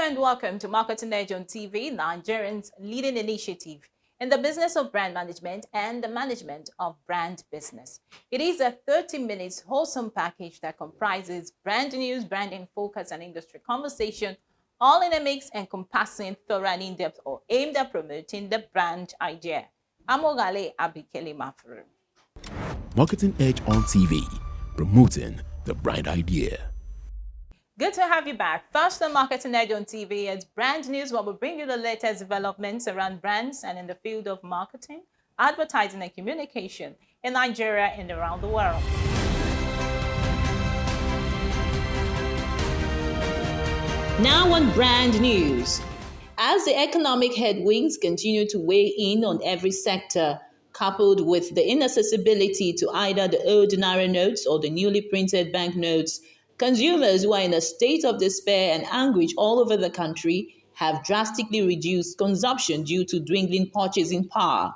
and welcome to Marketing Edge on TV, Nigerians' leading initiative in the business of brand management and the management of brand business. It is a 30 minutes wholesome package that comprises brand news, branding focus, and industry conversation, all in a mix encompassing thorough and in-depth or aimed at promoting the brand idea. Amogale Abikele Mafuru. Marketing Edge on TV, promoting the brand idea. Good to have you back. First on Marketing Edge on TV is brand news, where we bring you the latest developments around brands and in the field of marketing, advertising, and communication in Nigeria and around the world. Now on brand news. As the economic headwinds continue to weigh in on every sector, coupled with the inaccessibility to either the ordinary notes or the newly printed banknotes, consumers who are in a state of despair and anguish all over the country have drastically reduced consumption due to dwindling purchasing power.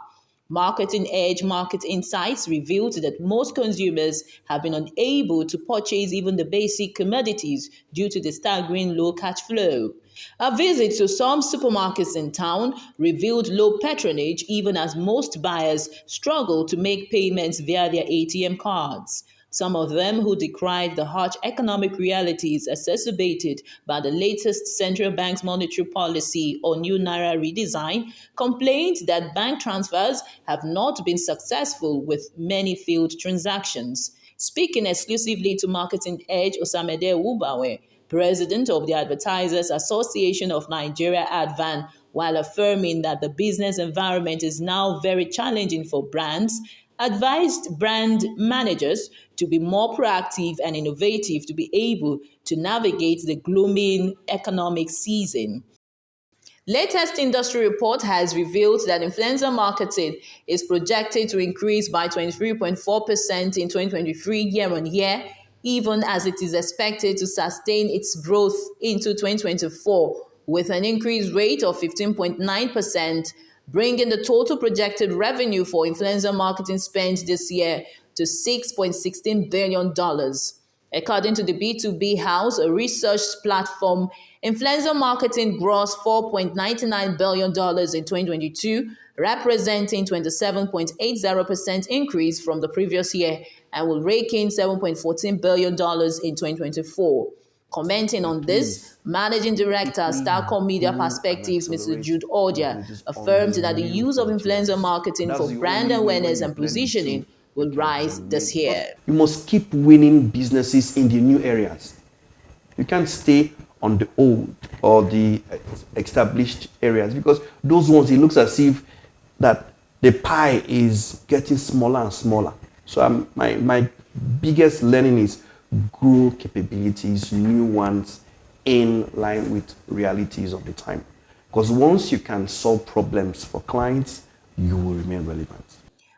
Marketing Edge Market Insights revealed that most consumers have been unable to purchase even the basic commodities due to the staggering low cash flow. A visit to some supermarkets in town revealed low patronage even as most buyers struggle to make payments via their ATM cards. Some of them who decried the harsh economic realities exacerbated by the latest central bank's monetary policy or new Naira redesign complained that bank transfers have not been successful with many failed transactions. Speaking exclusively to Marketing Edge, Osamede Ubawe, president of the Advertisers Association of Nigeria, ADVAN, while affirming that the business environment is now very challenging for brands, advised brand managers to be more proactive and innovative to be able to navigate the gloomy economic season. Latest industry report has revealed that influencer marketing is projected to increase by 23.4% in 2023 year-on-year, even as it is expected to sustain its growth into 2024 with an increased rate of 15.9%, bringing the total projected revenue for influencer marketing spend this year to $6.16 billion. According to the B2B House, a research platform, influencer marketing grossed $4.99 billion in 2022, representing 27.80% increase from the previous year, and will rake in $7.14 billion in 2024. Commenting on this, Managing Director, Starcom Media Perspectives, Mr. Jude Ordia, affirmed that the use of influencer marketing for brand awareness and positioning will rise this year. You must keep winning businesses in the new areas. You can't stay on the old or the established areas, because those ones, it looks as if that the pie is getting smaller and smaller. So my biggest learning is grow capabilities, new ones, in line with realities of the time. Because once you can solve problems for clients, you will remain relevant.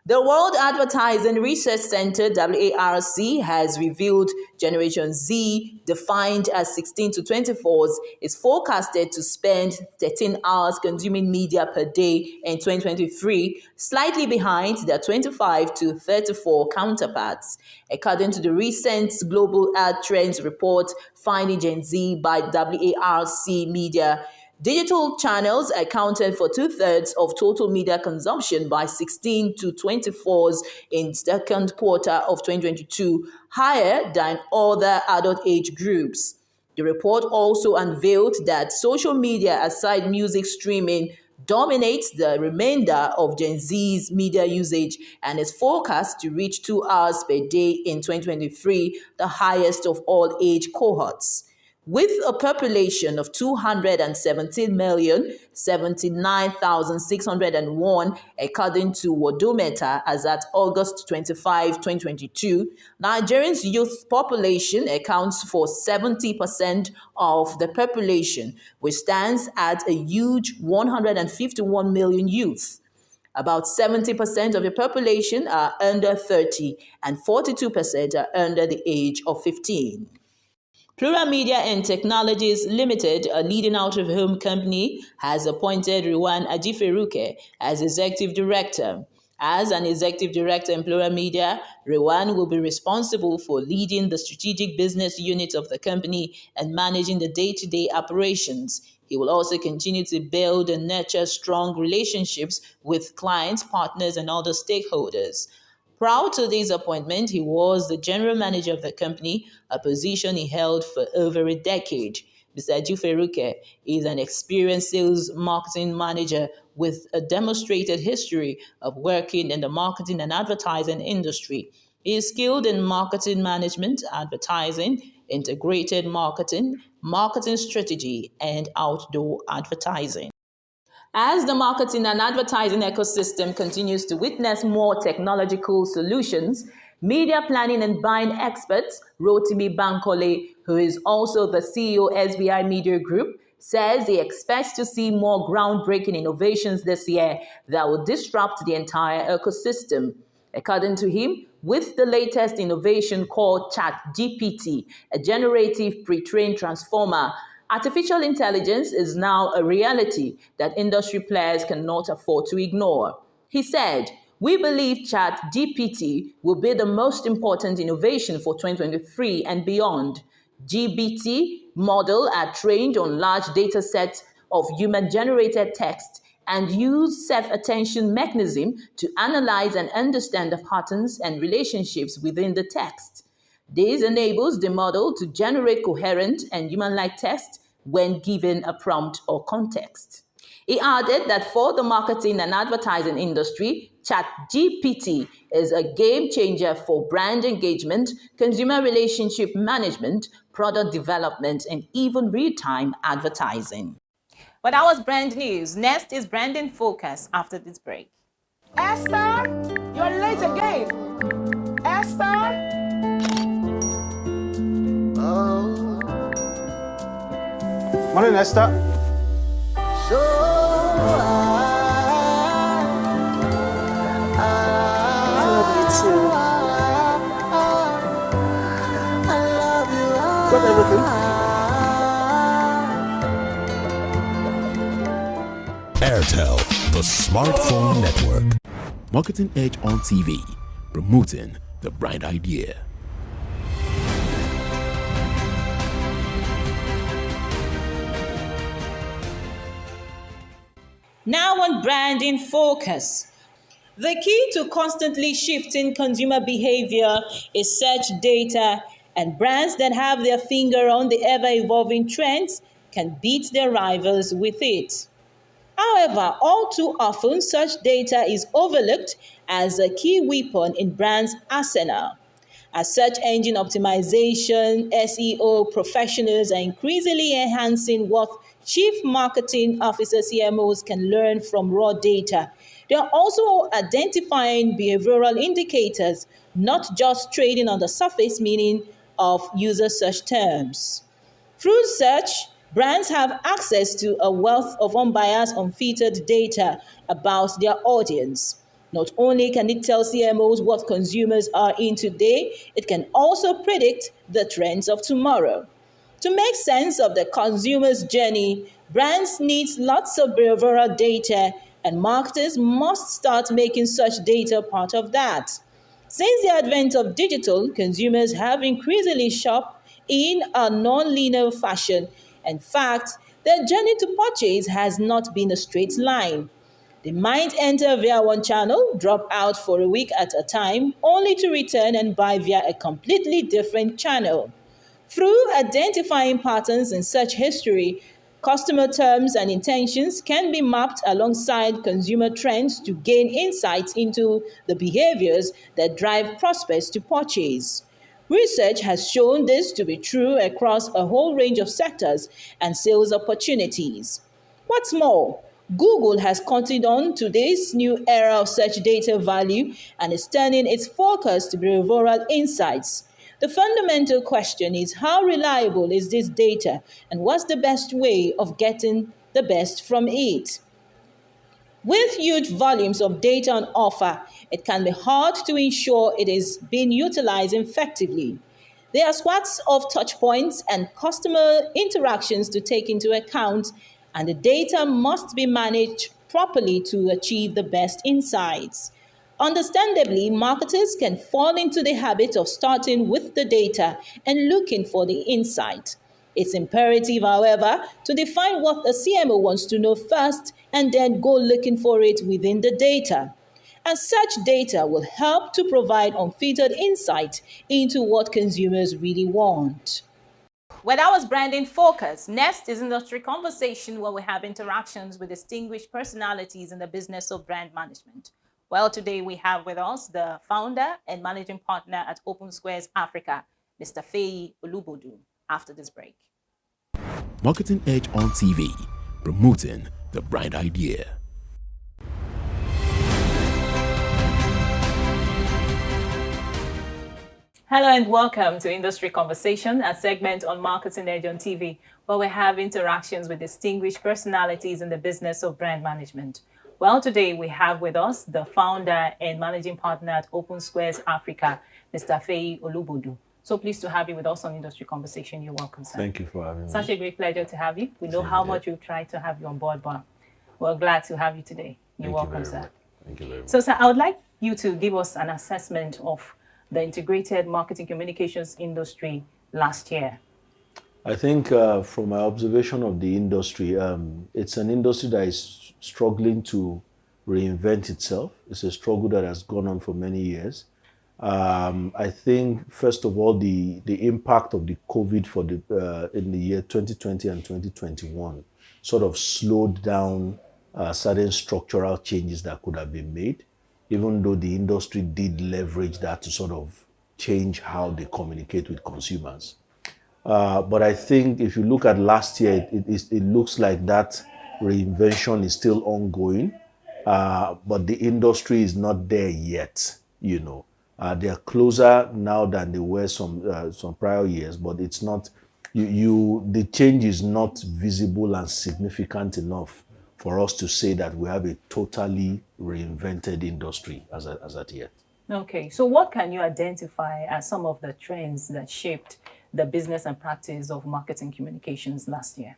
The World Advertising Research Center, WARC, has revealed Generation Z, defined as 16 to 24s, is forecasted to spend 13 hours consuming media per day in 2023, slightly behind their 25 to 34 counterparts. According to the recent Global Ad Trends report, Finding Gen Z by WARC Media, digital channels accounted for 2/3 of total media consumption by 16 to 24s in second quarter of 2022, higher than other adult age groups. The report also unveiled that social media, aside music streaming, dominates the remainder of Gen Z's media usage and is forecast to reach 2 hours per day in 2023, the highest of all age cohorts. With a population of 217,079,601, according to Worldometer as at August 25, 2022, Nigerians' youth population accounts for 70% of the population, which stands at a huge 151 million youth. About 70% of the population are under 30 and 42% are under the age of 15. Plural Media and Technologies Limited, a leading out-of-home company, has appointed Ruwan Ajiferuke as executive director. As an executive director in Plural Media, Rewan will be responsible for leading the strategic business unit of the company and managing the day-to-day operations. He will also continue to build and nurture strong relationships with clients, partners, and other stakeholders. Prior to this appointment, he was the general manager of the company, a position he held for over a decade. Mr. Juferuke is an experienced sales marketing manager with a demonstrated history of working in the marketing and advertising industry. He is skilled in marketing management, advertising, integrated marketing, marketing strategy, and outdoor advertising. As the marketing and advertising ecosystem continues to witness more technological solutions, media planning and buying expert Rotimi Bankole, who is also the CEO SBI Media Group, says he expects to see more groundbreaking innovations this year that will disrupt the entire ecosystem. According to him, with the latest innovation called ChatGPT, a generative pre-trained transformer, artificial intelligence is now a reality that industry players cannot afford to ignore. He said, "We believe ChatGPT will be the most important innovation for 2023 and beyond. GBT models are trained on large data sets of human-generated text and use self-attention mechanism to analyze and understand the patterns and relationships within the text. This enables the model to generate coherent and human-like text when given a prompt or context." He added that for the marketing and advertising industry, ChatGPT is a game changer for brand engagement, consumer relationship management, product development, and even real-time advertising. But that was brand news. Next is Branding Focus after this break. Esther, you're late again. Esther. Morning, Esther. So I love you too. I love you. Got everything? Airtel, the smartphone network. Marketing Edge on TV, promoting the bright idea. Now on Branding Focus. The key to constantly shifting consumer behavior is search data, and brands that have their finger on the ever-evolving trends can beat their rivals with it. However, all too often, such data is overlooked as a key weapon in brands' arsenal. As search engine optimization, SEO professionals are increasingly enhancing what Chief Marketing Officer CMOs can learn from raw data. They are also identifying behavioral indicators, not just trading on the surface meaning of user search terms. Through search, brands have access to a wealth of unbiased, unfiltered data about their audience. Not only can it tell CMOs what consumers are in today, it can also predict the trends of tomorrow. To make sense of the consumer's journey, brands need lots of behavioral data, and marketers must start making such data part of that. Since the advent of digital, consumers have increasingly shopped in a non-linear fashion. In fact, their journey to purchase has not been a straight line. They might enter via one channel, drop out for a week at a time, only to return and buy via a completely different channel. Through identifying patterns in search history, customer terms and intentions can be mapped alongside consumer trends to gain insights into the behaviors that drive prospects to purchase. Research has shown this to be true across a whole range of sectors and sales opportunities. What's more, Google has continued on to this new era of search data value and is turning its focus to behavioral insights. The fundamental question is, how reliable is this data, and what's the best way of getting the best from it? With huge volumes of data on offer, it can be hard to ensure it is being utilized effectively. There are swaths of touch points and customer interactions to take into account, and the data must be managed properly to achieve the best insights. Understandably, marketers can fall into the habit of starting with the data and looking for the insight. It's imperative, however, to define what the CMO wants to know first and then go looking for it within the data. And such data will help to provide unfiltered insight into what consumers really want. Well, that was Branding Focus. Next is Industry Conversation, where we have interactions with distinguished personalities in the business of brand management. Well, today we have with us the founder and managing partner at Open Squares Africa, Mr. Feyi Olubodu, after this break. Marketing Edge on TV, promoting the brand idea. Hello and welcome to Industry Conversation, a segment on Marketing Edge on TV, where we have interactions with distinguished personalities in the business of brand management. Well, today we have with us the founder and managing partner at Open Squares Africa, Mr. Feyi Olubodu. So pleased to have you with us on Industry Conversation. You're welcome, sir. Thank you for having me. Such a great pleasure to have you. We know how much we've tried to have you on board, but we're glad to have you today. You're welcome, sir. Thank you very much. So, sir, I would like you to give us an assessment of the integrated marketing communications industry last year. I think from my observation of the industry, it's an industry that is struggling to reinvent itself. It's a struggle that has gone on for many years. I think, first of all, the impact of the COVID for in the year 2020 and 2021 sort of slowed down certain structural changes that could have been made, even though the industry did leverage that to sort of change how they communicate with consumers. But I think if you look at last year, it looks like that reinvention is still ongoing, but the industry is not there yet, you know. They are closer now than they were some prior years, but it's not, the change is not visible and significant enough for us to say that we have a totally reinvented industry as at yet. Okay, so what can you identify as some of the trends that shaped the business and practice of marketing communications last year?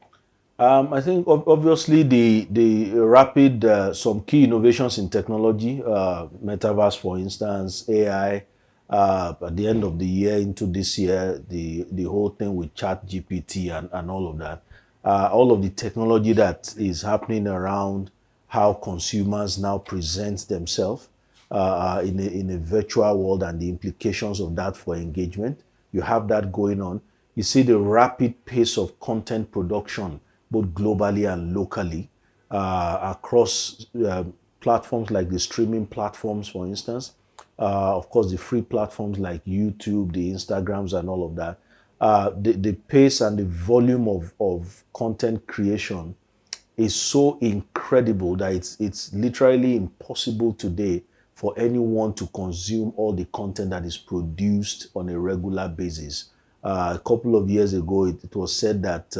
I think obviously the rapid, some key innovations in technology, metaverse, for instance, AI, at the end of the year into this year, the whole thing with ChatGPT and all of that, all of the technology that is happening around how consumers now present themselves in a virtual world and the implications of that for engagement. You have that going on. You see the rapid pace of content production, both globally and locally, across platforms like the streaming platforms, for instance. Of course, the free platforms like YouTube, the Instagrams and all of that. The pace and the volume of content creation is so incredible that it's literally impossible today for anyone to consume all the content that is produced on a regular basis. A couple of years ago, it was said that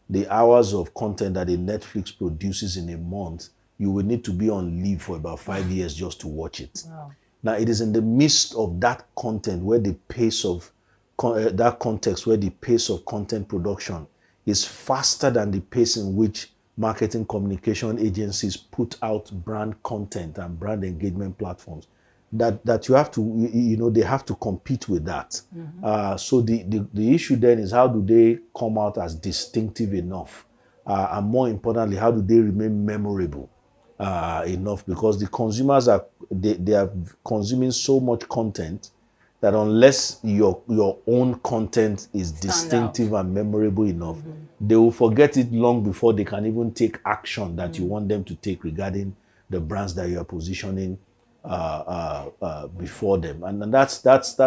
the hours of content that a Netflix produces in a month, you will need to be on leave for about 5 years just to watch it. Wow. Now, it is in the midst of that content where the pace of that context, where the pace of content production is faster than the pace in which marketing communication agencies put out brand content and brand engagement platforms, that you have to, you know, they have to compete with that. Mm-hmm. So the issue then is, how do they come out as distinctive enough? And more importantly, how do they remain memorable enough? Because the consumers they are consuming so much content that unless your own content is distinctive and memorable enough, mm-hmm. they will forget it long before they can even take action that you want them to take regarding the brands that you are positioning before them. And that's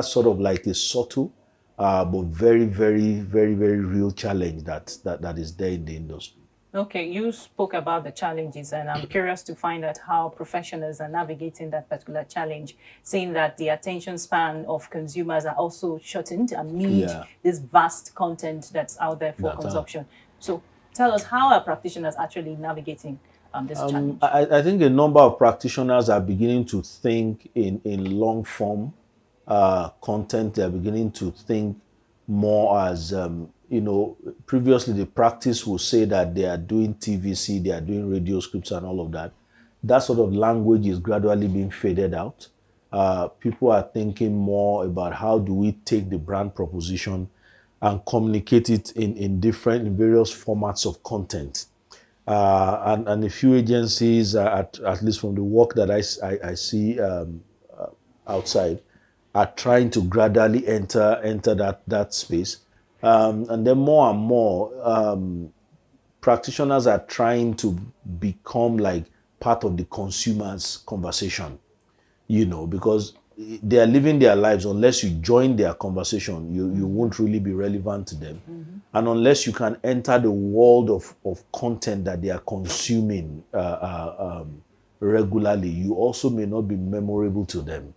sort of like a subtle but very, very, very, very real challenge that is there in the industry. Okay, you spoke about the challenges, and I'm curious to find out how professionals are navigating that particular challenge, seeing that the attention span of consumers are also shortened amid this vast content that's out there for consumption. So tell us, how are practitioners actually navigating this challenge? I think a number of practitioners are beginning to think in long form content. They're beginning to think more as you know, previously the practice will say that they are doing TVC, they are doing radio scripts and all of that. That sort of language is gradually being faded out. people are thinking more about how do we take the brand proposition and communicate it in various formats of content. And a few agencies, at least from the work that I see outside, are trying to gradually enter that space. And then more and more, practitioners are trying to become like part of the consumer's conversation, because they are living their lives. Unless you join their conversation, you won't really be relevant to them. And unless you can enter the world of content that they are consuming regularly, you also may not be memorable to them.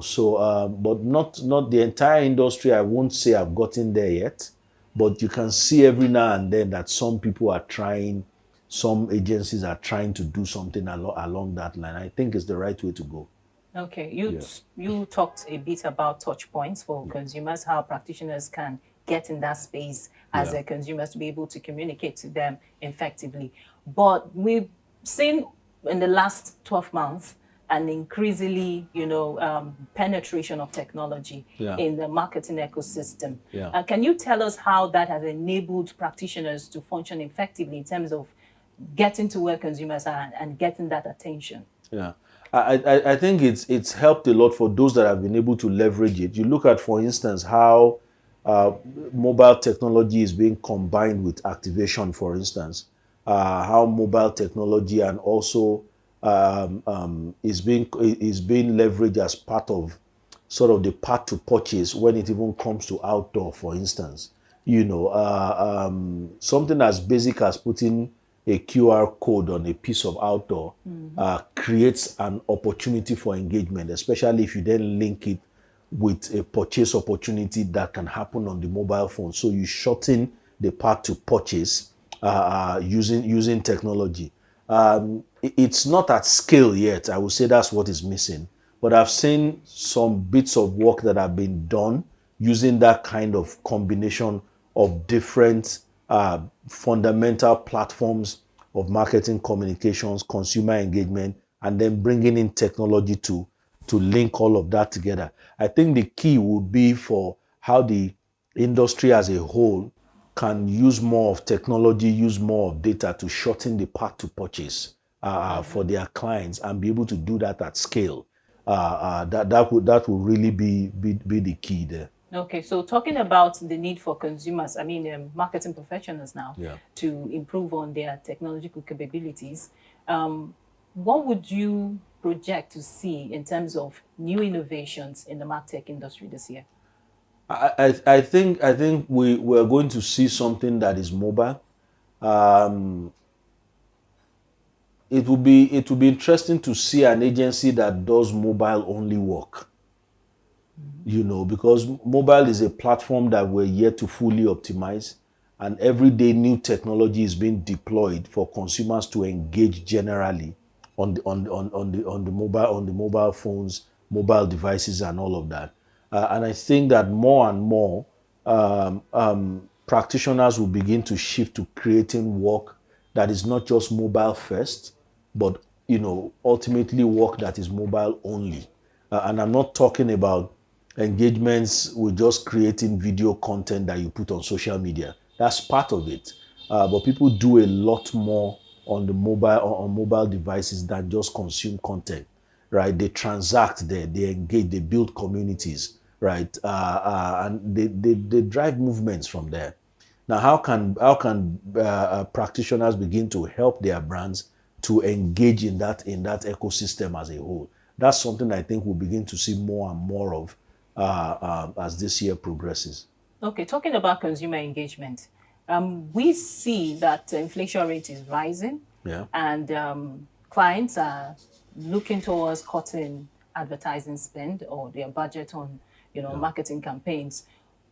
So but not the entire industry. I won't say I've gotten there yet, but you can see every now and then that some people are trying, some agencies are trying to do something along that line. I think it's the right way to go. Okay, you talked a bit about touch points for consumers, how practitioners can get in that space as a consumers to be able to communicate to them effectively. But we've seen in the last 12 months an increasingly, penetration of technology in the marketing ecosystem. Can you tell us how that has enabled practitioners to function effectively in terms of getting to where consumers are and getting that attention? Yeah. I think it's helped a lot for those that have been able to leverage it. You look at, for instance, how mobile technology is being combined with activation, for instance, how mobile technology and also is being leveraged as part of sort of the path to purchase when it even comes to outdoor, for instance. Something as basic as putting a QR code on a piece of outdoor creates an opportunity for engagement, especially if you then link it with a purchase opportunity that can happen on the mobile phone. So you shorten the path to purchase using technology. It's not at scale yet. I would say that's what is missing. But I've seen some bits of work that have been done using that kind of combination of different fundamental platforms of marketing communications, consumer engagement, and then bringing in technology to link all of that together. I think the key would be for how the industry as a whole can use more of technology, use more of data to shorten the path to purchase for their clients and be able to do that at scale. That would really be the key there. Okay, so talking about the need for consumers, marketing professionals now, to improve on their technological capabilities, what would you project to see in terms of new innovations in the MarTech industry this year? I think we're going to see something that is mobile. It will be interesting to see an agency that does mobile only work. Because mobile is a platform that we're yet to fully optimize, and every day new technology is being deployed for consumers to engage generally on the mobile phones, mobile devices, and all of that. And I think that more and more practitioners will begin to shift to creating work that is not just mobile first, but ultimately work that is mobile only. And I'm not talking about engagements with just creating video content that you put on social media. That's part of it. But people do a lot more on mobile devices than just consume content, right? They transact there, they engage, they build communities, right? And they drive movements from there. Now, how can practitioners begin to help their brands to engage in that ecosystem as a whole? That's something I think we'll begin to see more and more of as this year progresses. Okay, talking about consumer engagement, we see that inflation rate is rising, and clients are looking towards cutting advertising spend or their budget on marketing campaigns.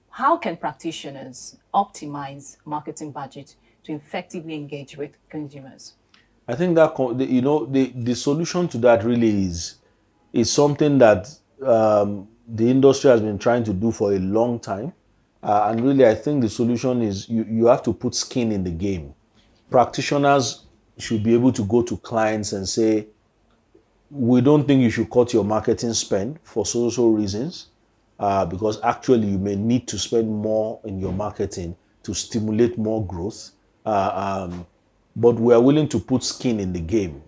How can practitioners optimize marketing budget to effectively engage with consumers? I think that the solution to that really is something that the industry has been trying to do for a long time. And really, I think the solution is you have to put skin in the game. Practitioners should be able to go to clients and say, we don't think you should cut your marketing spend for so reasons, because actually you may need to spend more in your marketing to stimulate more growth. But we are willing to put skin in the game,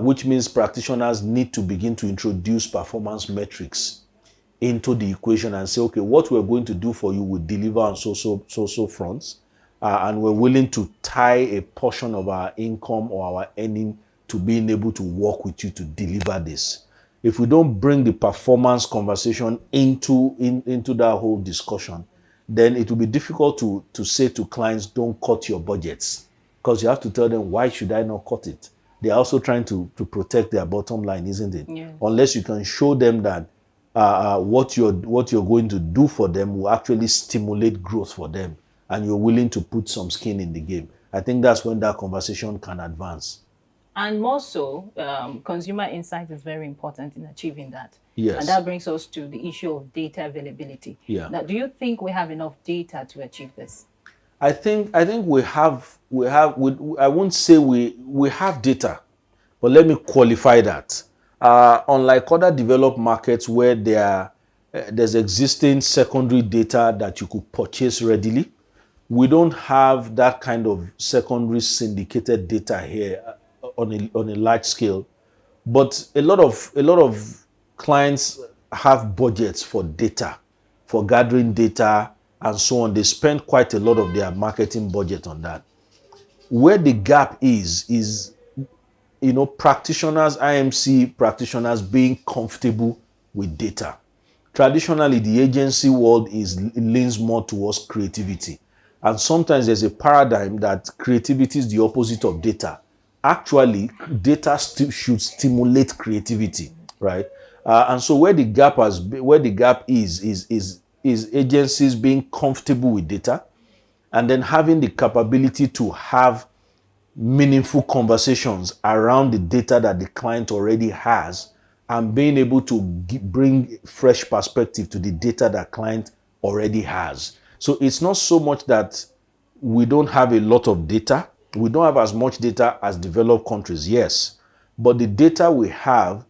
which means practitioners need to begin to introduce performance metrics into the equation and say, okay, what we're going to do for you will deliver on so fronts, and we're willing to tie a portion of our income or our earning to being able to work with you to deliver this. If we don't bring the performance conversation into that whole discussion, then it will be difficult to say to clients, don't cut your budgets, because you have to tell them, why should I not cut it? They're also trying to protect their bottom line, isn't it? Yeah. Unless you can show them that what you're going to do for them will actually stimulate growth for them, and you're willing to put some skin in the game. I think that's when that conversation can advance. And more so, consumer insight is very important in achieving that. Yes. And that brings us to the issue of data availability. Yeah. Now, do you think we have enough data to achieve this? I think we have. I won't say we have data, but let me qualify that. Unlike other developed markets where there's existing secondary data that you could purchase readily, we don't have that kind of secondary syndicated data here on a large scale. But a lot of clients have budgets for data, for gathering data and so on. They spend quite a lot of their marketing budget on that. Where the gap is practitioners, IMC practitioners being comfortable with data. Traditionally, the agency world leans more towards creativity. And sometimes there's a paradigm that creativity is the opposite of data. Actually, data should stimulate creativity, right? And so where the gap is agencies being comfortable with data, and then having the capability to have meaningful conversations around the data that the client already has, and being able to bring fresh perspective to the data that client already has. So it's not so much that we don't have a lot of data. We don't have as much data as developed countries, yes. But the data we have,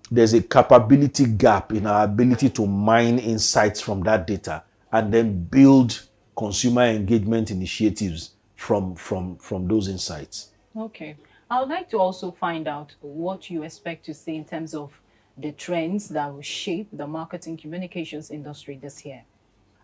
there's a capability gap in our ability to mine insights from that data and then build consumer engagement initiatives from those insights. Okay. I would like to also find out what you expect to see in terms of the trends that will shape the marketing communications industry this year.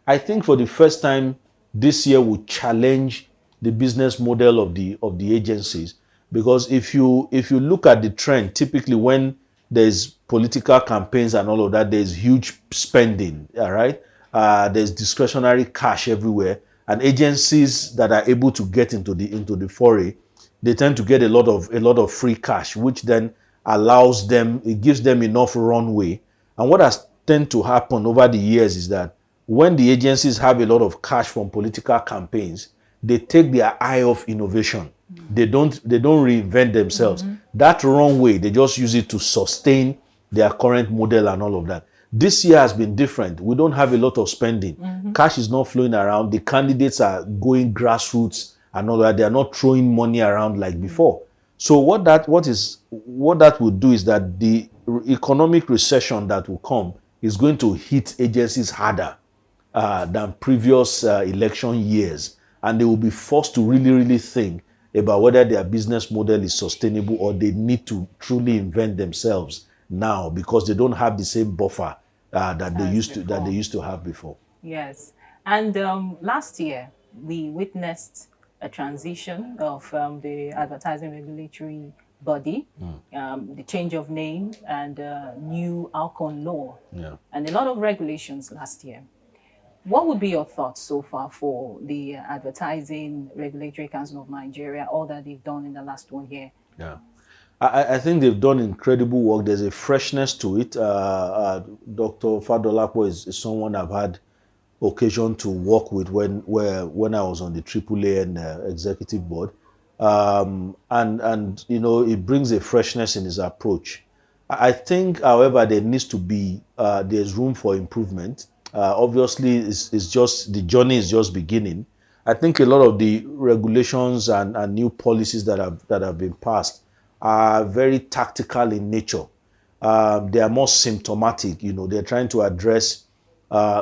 I think for the first time this year will challenge the business model of the agencies, because if you look at the trend, typically when there's political campaigns and all of that, there's huge spending, all right? There's discretionary cash everywhere, and agencies that are able to get into the foray, they tend to get a lot of free cash, which then allows them, it gives them enough runway. And what has tend to happen over the years is that when the agencies have a lot of cash from political campaigns, they take their eye off innovation. They don't reinvent themselves. That runway, they just use it to sustain their current model and all of that. This year has been different. We don't have a lot of spending. Cash is not flowing around. The candidates are going grassroots and all that. They are not throwing money around like before. So what that would do is that the economic recession that will come is going to hit agencies harder than previous election years. And they will be forced to really think about whether their business model is sustainable or they need to truly invent themselves now, because they don't have the same buffer that they used to have before. Yes. And last year, we witnessed a transition of the advertising regulatory body, the change of name, and new Alcon law, and a lot of regulations last year. What would be your thoughts so far for the Advertising Regulatory Council of Nigeria, all that they've done in the last 1 year? Yeah, I think they've done incredible work. There's a freshness to it. Dr. Fadolapo is someone I've had occasion to work with when I was on the AAA and executive board, and it brings a freshness in his approach. I think, however, there needs to be there's room for improvement. Obviously, it's just the journey is just beginning. I think a lot of the regulations and new policies that have been passed are very tactical in nature. they are more symptomatic. They're trying to address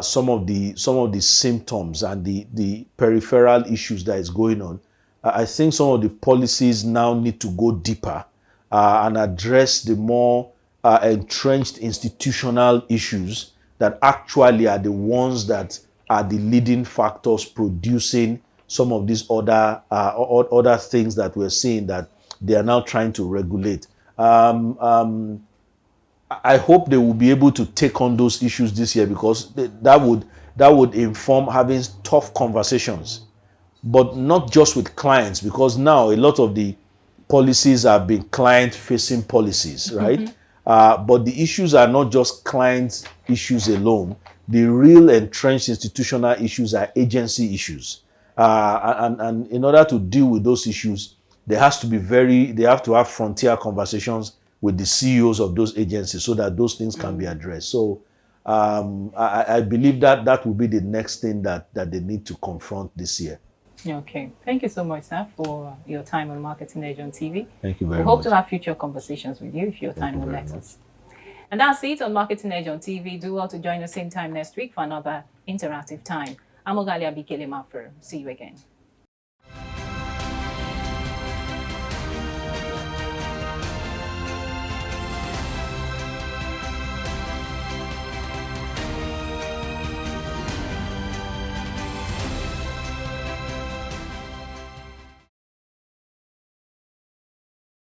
some of the symptoms and the peripheral issues that is going on. I think some of the policies now need to go deeper and address the more entrenched institutional issues that actually are the ones that are the leading factors producing some of these other things that we're seeing that they are now trying to regulate. I hope they will be able to take on those issues this year, because that would inform having tough conversations, but not just with clients, because now a lot of the policies have been client-facing policies, right? But the issues are not just client issues alone. The real entrenched institutional issues are agency issues, and in order to deal with those issues, they have to have frontier conversations with the CEOs of those agencies so that those things can be addressed. So I believe that will be the next thing that they need to confront this year. Okay. Thank you so much, sir, for your time on Marketing Edge on TV. Thank you very much. We hope to have future conversations with you if your time will let us. And that's it on Marketing Edge on TV. Do well to join us same time next week for another interactive time. I'm Ogalia Bikele Mafur. See you again.